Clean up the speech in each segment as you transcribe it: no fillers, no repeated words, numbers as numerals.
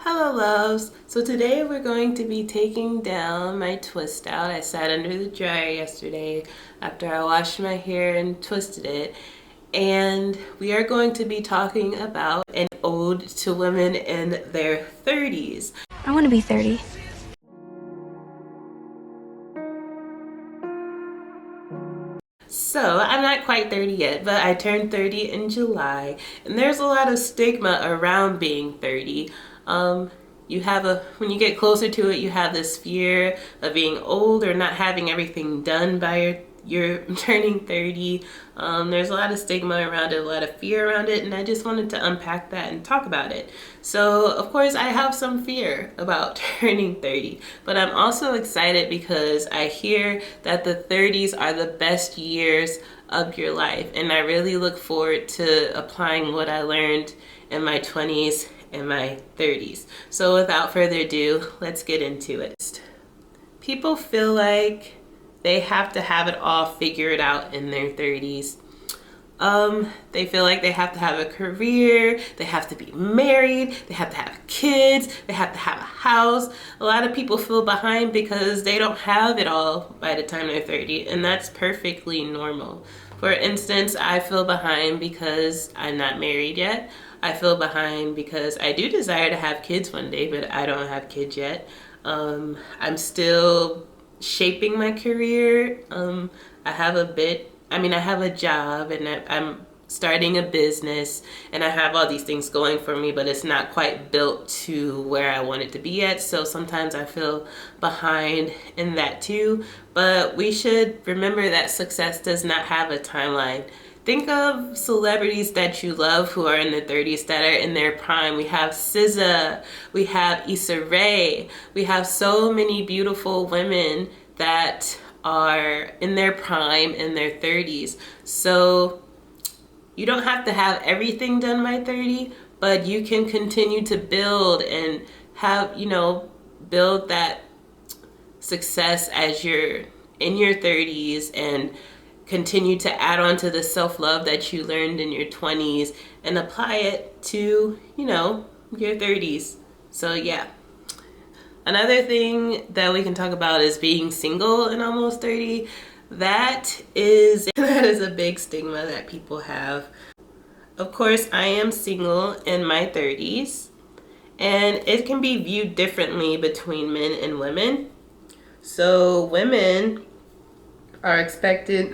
Hello loves! So today we're going to be taking down my twist out. I sat under the dryer yesterday after I washed my hair and twisted it. And we are going to be talking about an ode to women in their 30s. I want to be 30. So I'm not quite 30 yet, but I turned 30 in July, and there's a lot of stigma around being 30. When you get closer to it, you have this fear of being old or not having everything done by you're turning 30. There's a lot of stigma around it, a lot of fear around it, and I just wanted to unpack that and talk about it. So, of course, I have some fear about turning 30, but I'm also excited because I hear that the 30s are the best years of your life, and I really look forward to applying what I learned in my 20s and my 30s. So, without further ado, let's get into it. People feel like they have to have it all figured out in their 30s. They feel like they have to have a career, they have to be married, they have to have kids, they have to have a house. A lot of people feel behind because they don't have it all by the time they're 30, and that's perfectly normal. For instance, I feel behind because I'm not married yet. I feel behind because I do desire to have kids one day, but I don't have kids yet. I'm still shaping my career. I have a job, and I'm starting a business, and I have all these things going for me, but it's not quite built to where I want it to be yet. So sometimes I feel behind in that too. But we should remember that success does not have a timeline. Think of celebrities that you love who are in their 30s that are in their prime. We have SZA, we have Issa Rae, we have so many beautiful women that are in their prime in their 30s. So you don't have to have everything done by 30, but you can continue to build and build that success as you're in your 30s and continue to add on to the self-love that you learned in your 20s and apply it to, your 30s. So yeah. Another thing that we can talk about is being single in almost 30. That is a big stigma that people have. Of course, I am single in my 30s, and it can be viewed differently between men and women. So women are expected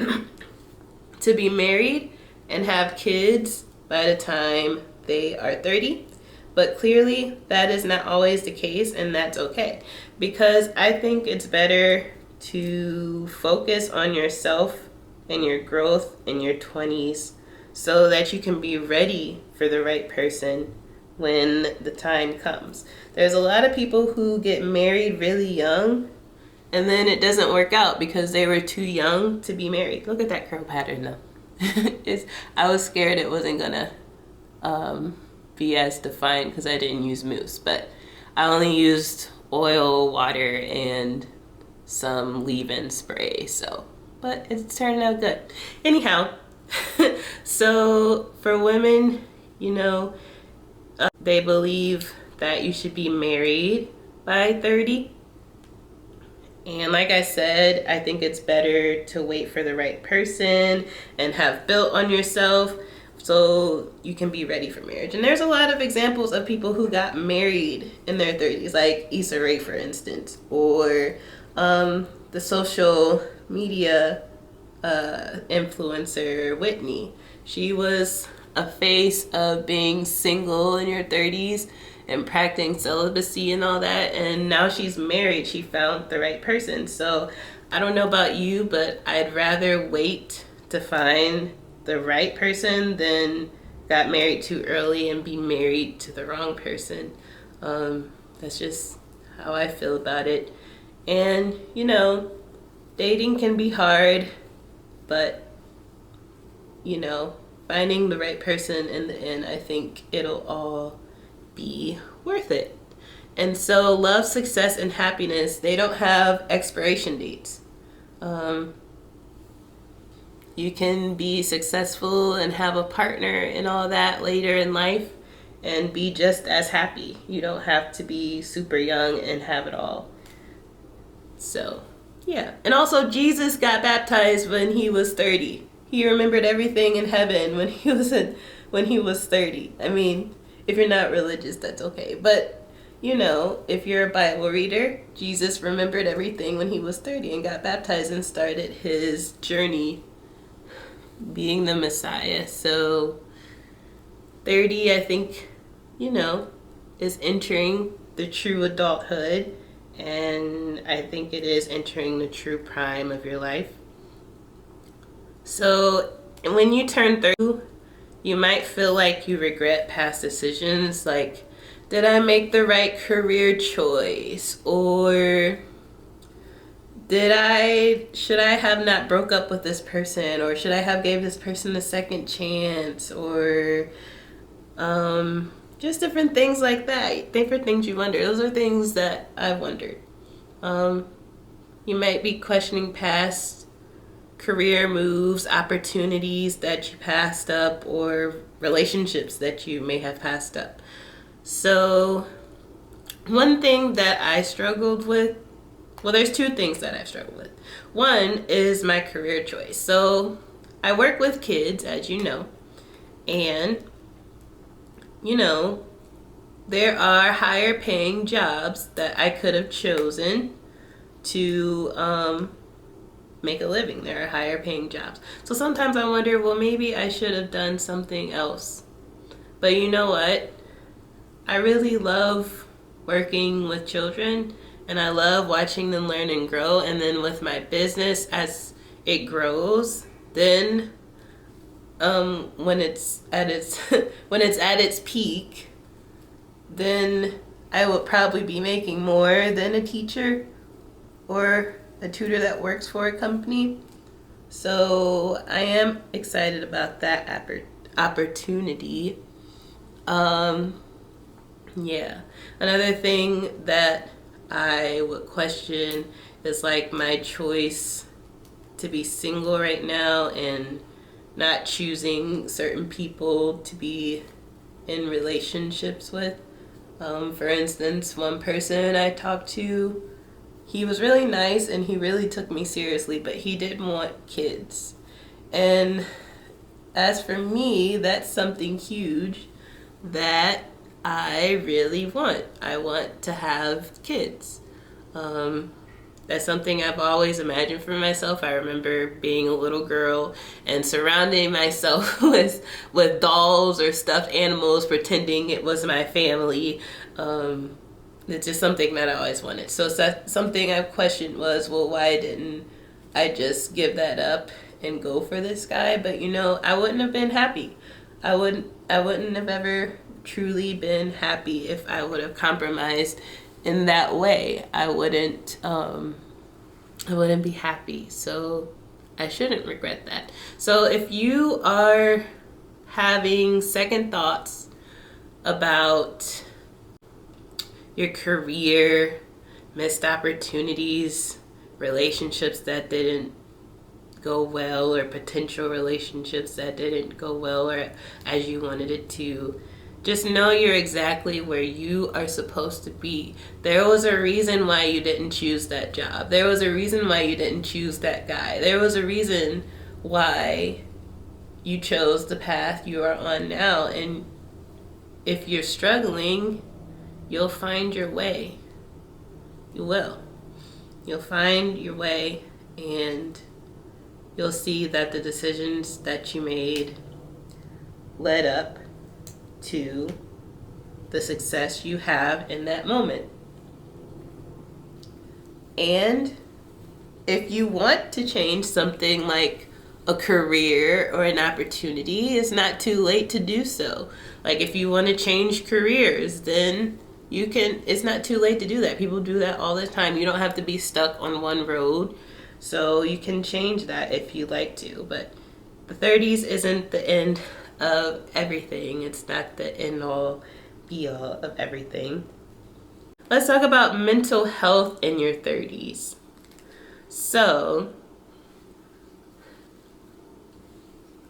to be married and have kids by the time they are 30. But clearly that is not always the case, and that's okay. Because I think it's better to focus on yourself and your growth in your 20s so that you can be ready for the right person when the time comes. There's a lot of people who get married really young, and then it doesn't work out because they were too young to be married. Look at that curl pattern though. I was scared it wasn't gonna be as defined because I didn't use mousse, but I only used oil, water, and some leave-in spray. But it's turning out good. Anyhow, so for women, they believe that you should be married by 30. And like I said, I think it's better to wait for the right person and have built on yourself so you can be ready for marriage. And there's a lot of examples of people who got married in their 30s, like Issa Rae, for instance, or the social media influencer Whitney. She was a face of being single in your 30s and practicing celibacy and all that, and now she's married. She found the right person. So I don't know about you, but I'd rather wait to find the right person than got married too early and be married to the wrong person. That's just how I feel about it. And dating can be hard, but finding the right person in the end, I think it'll all be worth it. And so love, success, and happiness, they don't have expiration dates. You can be successful and have a partner and all that later in life, and be just as happy. You don't have to be super young and have it all. So, yeah. And also, Jesus got baptized when he was 30. He remembered everything in heaven when he was 30. I mean, if you're not religious, that's okay. But, you know, if you're a Bible reader, Jesus remembered everything when he was 30 and got baptized and started his journey being the Messiah. So, 30, I think, you know, is entering the true adulthood. And I think it is entering the true prime of your life. So when you turn 30, you might feel like you regret past decisions. Like, did I make the right career choice? Or should I have not broke up with this person? Or should I have gave this person a second chance? Or just different things like that. Different things you wonder. Those are things that I've wondered. You might be questioning past career moves, opportunities that you passed up, or relationships that you may have passed up. So, one thing that I struggled with, well, there's two things that I've struggled with. One is my career choice. So, I work with kids, as you know, and, you know, there are higher paying jobs that I could have chosen to make a living. There are higher paying jobs. So sometimes I wonder, well, maybe I should have done something else. But you know what? I really love working with children, and I love watching them learn and grow. And then with my business, as it grows, then when it's at its when it's at its peak, then I will probably be making more than a teacher or a tutor that works for a company. So I am excited about that opportunity. Yeah. Another thing that I would question is like my choice to be single right now and not choosing certain people to be in relationships with. For instance, one person I talked to, he was really nice and he really took me seriously, but he didn't want kids. And as for me, that's something huge that I really want. I want to have kids. That's something I've always imagined for myself. I remember being a little girl and surrounding myself with dolls or stuffed animals, pretending it was my family. It's just something that I always wanted. So something I questioned was, well, why didn't I just give that up and go for this guy? But you know, I wouldn't have been happy. I wouldn't have ever truly been happy if I would have compromised in that way. I wouldn't be happy. So I shouldn't regret that. So if you are having second thoughts about your career, missed opportunities, relationships that didn't go well, or potential relationships that didn't go well or as you wanted it to, just know you're exactly where you are supposed to be. There was a reason why you didn't choose that job. There was a reason why you didn't choose that guy. There was a reason why you chose the path you are on now. And if you're struggling, you'll find your way. You will. You'll find your way, and you'll see that the decisions that you made led up to the success you have in that moment. And if you want to change something like a career or an opportunity, it's not too late to do so. Like if you want to change careers, then you can, it's not too late to do that. People do that all the time. You don't have to be stuck on one road. So you can change that if you like to. But the 30s isn't the end of everything. It's not the end all be all of everything. Let's talk about mental health in your 30s. So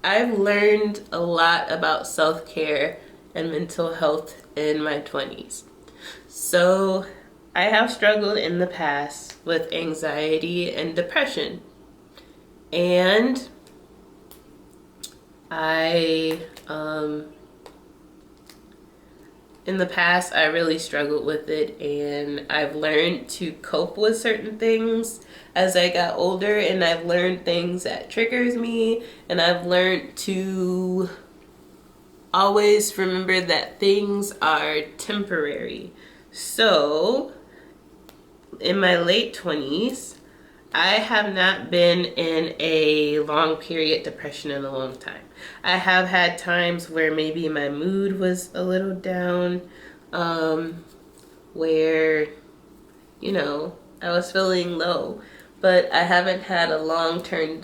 I've learned a lot about self-care and mental health in my 20s. So I have struggled in the past with anxiety and depression. And in the past, I really struggled with it, and I've learned to cope with certain things as I got older, and I've learned things that triggers me, and I've learned to always remember that things are temporary. So, in my late 20s, I have not been in a long period depression in a long time. I have had times where maybe my mood was a little down, where, I was feeling low. But I haven't had a long-term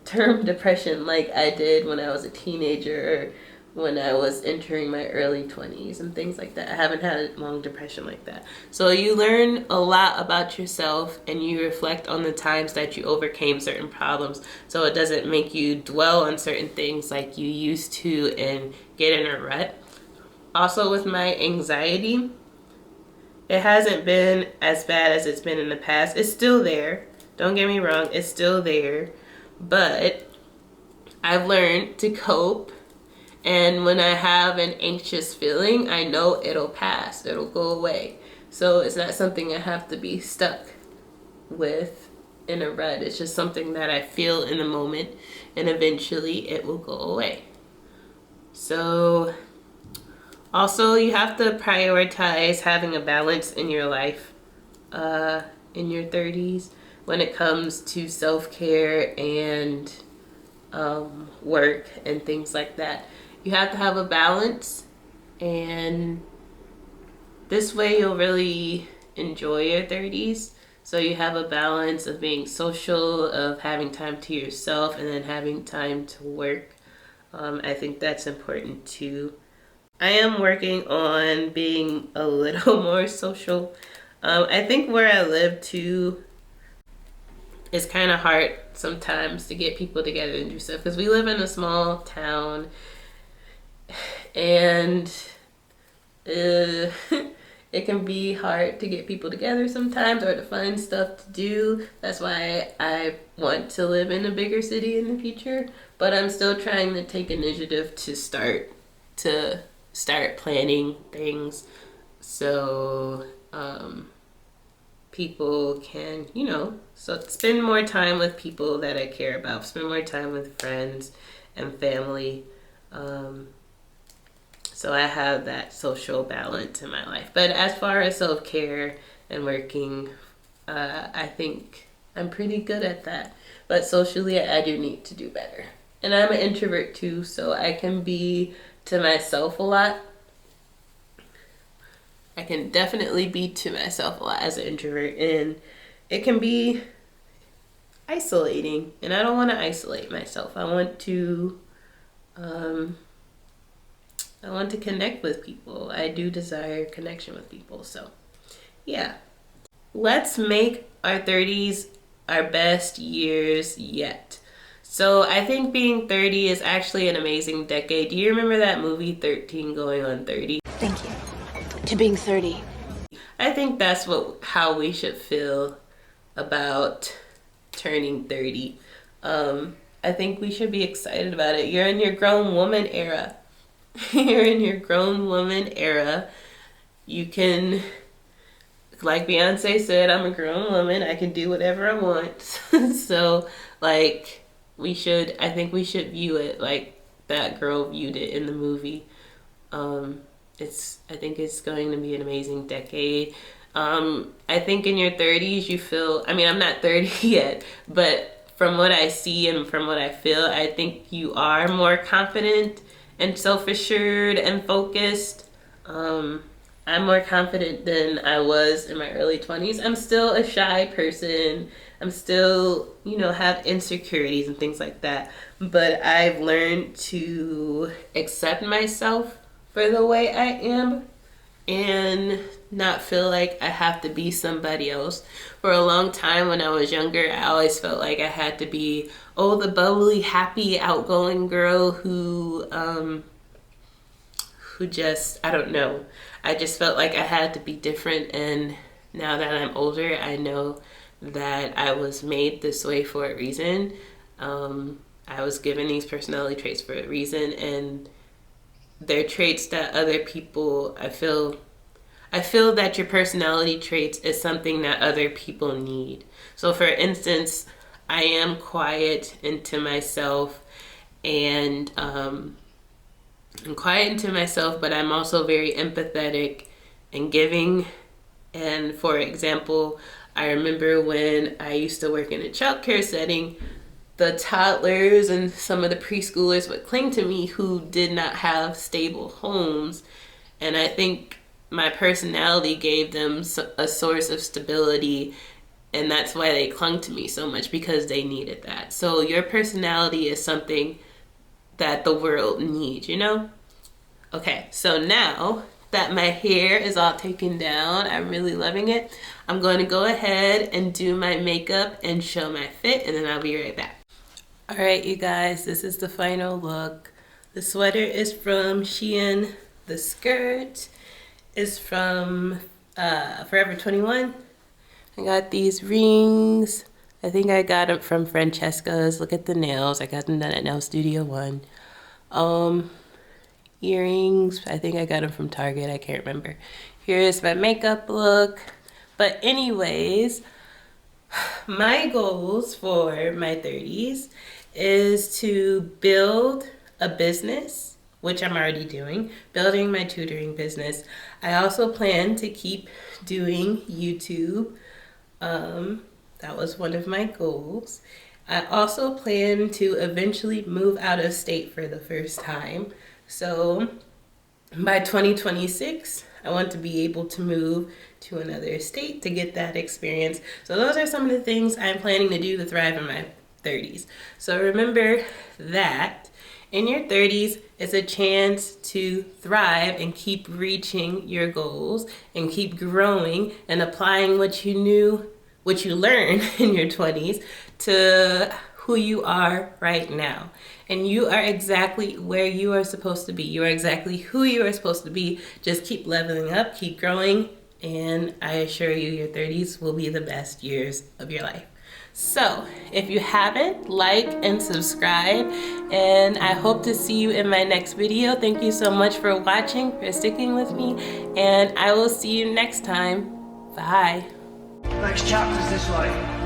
term depression like I did when I was a teenager, or when I was entering my early 20s and things like that. I haven't had a long depression like that. So you learn a lot about yourself, and you reflect on the times that you overcame certain problems, so it doesn't make you dwell on certain things like you used to and get in a rut. Also, with my anxiety, it hasn't been as bad as it's been in the past. It's still there. Don't get me wrong, it's still there. But I've learned to cope. And when I have an anxious feeling, I know it'll pass. It'll go away. So it's not something I have to be stuck with in a rut. It's just something that I feel in the moment, and eventually it will go away. So also, you have to prioritize having a balance in your life in your 30s when it comes to self-care and work and things like that. You have to have a balance, and this way you'll really enjoy your 30s. So you have a balance of being social, of having time to yourself, and then having time to work. I think that's important too. I am working on being a little more social. I think where I live too, it's kind of hard sometimes to get people together and do stuff, because we live in a small town, and it can be hard to get people together sometimes, or to find stuff to do. That's why I want to live in a bigger city in the future, but I'm still trying to take initiative to start planning things, so people can, so spend more time with people that I care about, spend more time with friends and family. So I have that social balance in my life. But as far as self-care and working, I think I'm pretty good at that. But socially, I do need to do better. And I'm an introvert too, so I can be to myself a lot. I can definitely be to myself a lot as an introvert, and it can be isolating, and I don't want to isolate myself. I want to connect with people. I do desire connection with people. So yeah, let's make our 30s our best years yet. So I think being 30 is actually an amazing decade. Do you remember that movie 13 going on 30? Thank you. To being 30. I think that's how we should feel about turning 30. I think we should be excited about it. You're in your grown woman era. You're in your grown woman era. You can, like Beyonce said, I'm a grown woman. I can do whatever I want. So, I think we should view it like that girl viewed it in the movie. I think it's going to be an amazing decade. I think in your 30s you feel, I'm not 30 yet, but from what I see and from what I feel, I think you are more confident and self-assured and focused. I'm more confident than I was in my early 20s. I'm still a shy person. I'm still, have insecurities and things like that. But I've learned to accept myself for the way I am and not feel like I have to be somebody else. For a long time when I was younger, I always felt like I had to be, the bubbly, happy, outgoing girl who just, I don't know, I just felt like I had to be different. And now that I'm older, I know that I was made this way for a reason. I was given these personality traits for a reason, and they're traits that other people, I feel that your personality traits is something that other people need. So for instance, I am quiet into myself, and I'm quiet into myself, but I'm also very empathetic and giving. And for example, I remember when I used to work in a childcare setting, the toddlers and some of the preschoolers would cling to me who did not have stable homes. And I think my personality gave them a source of stability, and that's why they clung to me so much, because they needed that. So your personality is something that the world needs, you know? Okay, so now that my hair is all taken down, I'm really loving it. I'm going to go ahead and do my makeup and show my fit, and then I'll be right back. All right, you guys, this is the final look. The sweater is from Shein. The skirt is from Forever 21. I got these rings. I think I got them from Francesca's. Look at the nails. I got them done at Nail Studio One. Earrings. I think I got them from Target. I can't remember. Here's my makeup look. But anyways, my goals for my 30s is to build a business, which I'm already doing, building my tutoring business. I also plan to keep doing YouTube. That was one of my goals. I also plan to eventually move out of state for the first time. So by 2026, I want to be able to move to another state to get that experience. So those are some of the things I'm planning to do to thrive in my 30s. So remember that in your 30s, it's a chance to thrive and keep reaching your goals and keep growing and applying what you learned in your 20s to who you are right now. And you are exactly where you are supposed to be. You are exactly who you are supposed to be. Just keep leveling up, keep growing, and I assure you your 30s will be the best years of your life. So if you haven't, like and subscribe, and I hope to see you in my next video. Thank you so much for watching, for sticking with me, and I will see you next time. Bye. Next chapter's this way.